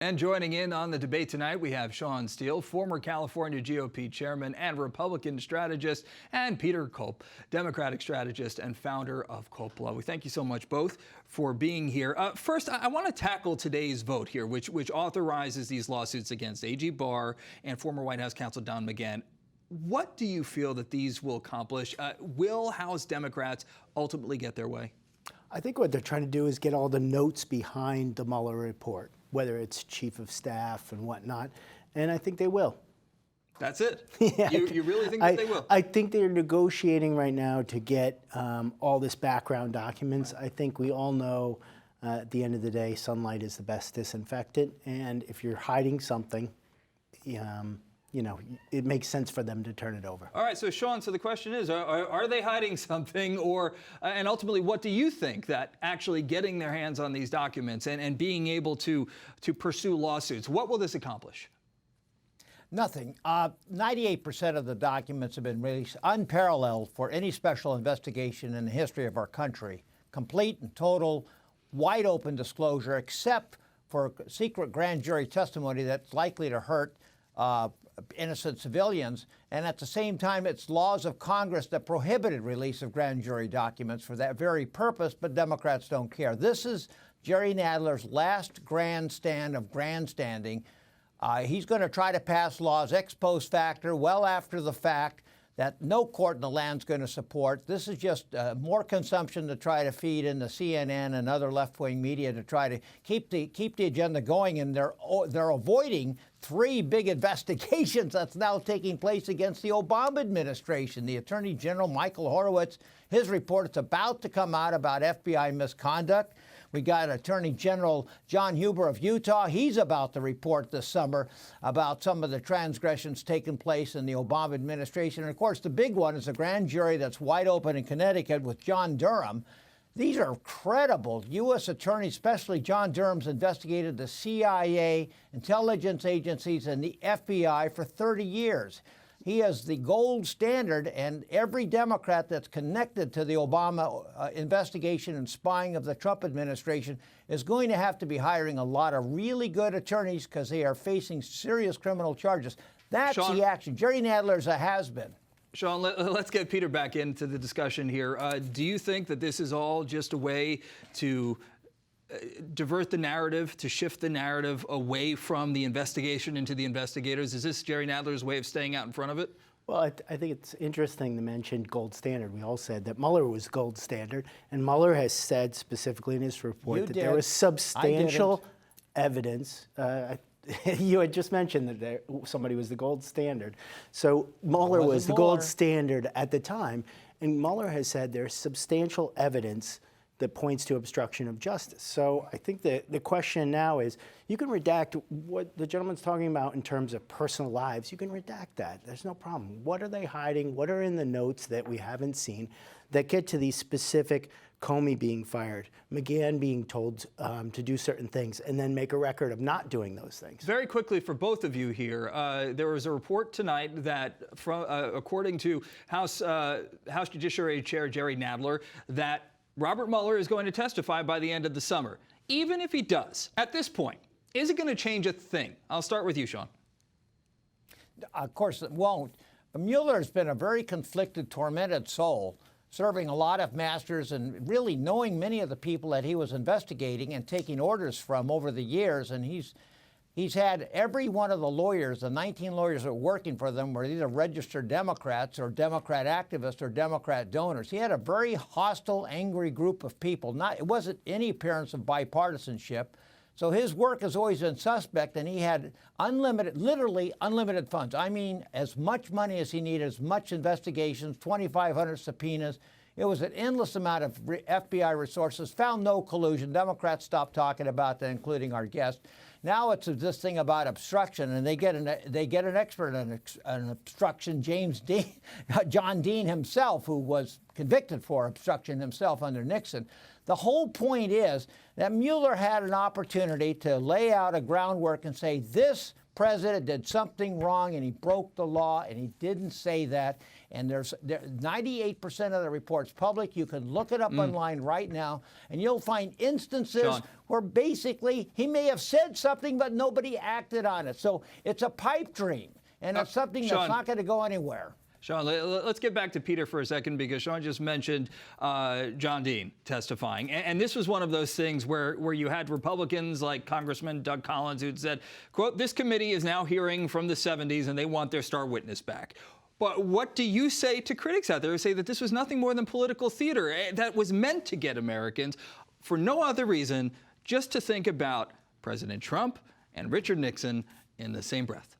And joining in on the debate tonight, we have Sean Steele, former California GOP chairman and Republican strategist, and Peter Culp, Democratic strategist and founder of Culp Law. We thank you so much both for being here. First, I want to tackle today's vote here, which authorizes these lawsuits against AG Barr and former White House counsel Don McGahn. What do you feel that these will accomplish? Will House Democrats ultimately get their way? I think what they're trying to do is get all the notes behind the Mueller report, whether it's chief of staff and whatnot, and I think they will. That's it? Yeah, you really think that they will? I think they're negotiating right now to get all this background documents. I think we all know at the end of the day, sunlight is the best disinfectant, and if you're hiding something, it makes sense for them to turn it over. All right, so Sean, so the question is, are they hiding something, or and ultimately, what do you think that actually getting their hands on these documents and being able to pursue lawsuits, what will this accomplish? Nothing. 98% of the documents have been released, unparalleled for any special investigation in the history of our country. Complete and total, wide open disclosure, except for secret grand jury testimony that's likely to hurt innocent civilians, and at the same time, it's laws of Congress that prohibited release of grand jury documents for that very purpose, but Democrats don't care. This is Jerry Nadler's last grandstand of grandstanding. He's going to try to pass laws ex post facto, well after the fact, that no court in the land is going to support. This is just more consumption to try to feed into CNN and other left-wing media to try to keep the agenda going, and they're avoiding three big investigations that's now taking place against the Obama administration. The Attorney General, Michael Horowitz, his report is about to come out about FBI misconduct. We got Attorney General John Huber of Utah. He's about to report this summer about some of the transgressions taking place in the Obama administration. And of course, the big one is a grand jury that's wide open in Connecticut with John Durham. These are credible U.S. attorneys, especially John Durham's investigated the CIA, intelligence agencies, and the FBI for 30 years. He is the gold standard, and every Democrat that's connected to the Obama investigation and spying of the Trump administration is going to have to be hiring a lot of really good attorneys because they are facing serious criminal charges. That's Sean, the action. Jerry Nadler's a has-been. Sean, let's get Peter back into the discussion here. Do you think that this is all just a way to divert the narrative, to shift the narrative away from the investigation into the investigators? Is this Jerry Nadler's way of staying out in front of it? Well, I think it's interesting to mention gold standard. We all said that Mueller was gold standard, and Mueller has said specifically in his report that there was substantial evidence. You had just mentioned that somebody was the gold standard. So Mueller was the gold standard at the time, and Mueller has said there's substantial evidence that points to obstruction of justice. So I think that the question now is, you can redact what the gentleman's talking about in terms of personal lives. You can redact that. There's no problem. What are they hiding? What are in the notes that we haven't seen that get to these specific Comey being fired, McGahn being told to do certain things, and then make a record of not doing those things? Very quickly for both of you here, there was a report tonight that, according to House Judiciary Chair Jerry Nadler, that Robert Mueller is going to testify by the end of the summer. Even if he does, at this point, is it going to change a thing? I'll start with you, Sean. Of course it won't. Mueller's been a very conflicted, tormented soul, serving a lot of masters and really knowing many of the people that he was investigating and taking orders from over the years. And he's had every one of the lawyers, the 19 lawyers that were working for them, were either registered Democrats or Democrat activists or Democrat donors. He had a very hostile, angry group of people. It wasn't any appearance of bipartisanship. So his work has always been suspect, and he had unlimited, literally unlimited funds. I mean, as much money as he needed, as much investigations, 2,500 subpoenas. It was an endless amount of FBI resources, found no collusion. Democrats stopped talking about that, including our guest. Now it's this thing about obstruction, and they get an expert on obstruction, John Dean himself, who was convicted for obstruction himself under Nixon. The whole point is that Mueller had an opportunity to lay out a groundwork and say, this president did something wrong and he broke the law, and he didn't say that. And there's 98% of the report's public. You can look it up online right now, and you'll find instances Sean. where basically he may have said something, but nobody acted on it. So it's a pipe dream, and it's something Sean. that's not going to go anywhere. Sean, let's get back to Peter for a second, because Sean just mentioned John Dean testifying. And this was one of those things where you had Republicans like Congressman Doug Collins who'd said, quote, this committee is now hearing from the 70s and they want their star witness back. But what do you say to critics out there who say that this was nothing more than political theater that was meant to get Americans, for no other reason, just to think about President Trump and Richard Nixon in the same breath?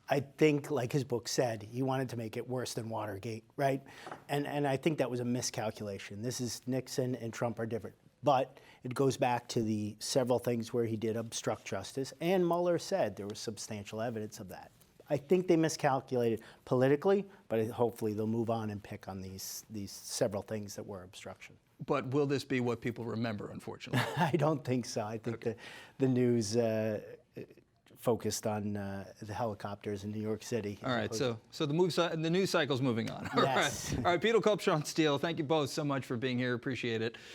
I think, like his book said, he wanted to make it worse than Watergate, right? And I think that was a miscalculation. This is Nixon and Trump are different. But it goes back to the several things where he did obstruct justice, and Mueller said there was substantial evidence of that. I think they miscalculated politically, but hopefully they'll move on and pick on these several things that were obstruction. But will this be what people remember, unfortunately? I don't think so. I think the news focused on the helicopters in New York City. All right, so the news cycle's moving on. All Yes. right. All right, Peter Culp, Sean Steele, thank you both so much for being here. Appreciate it.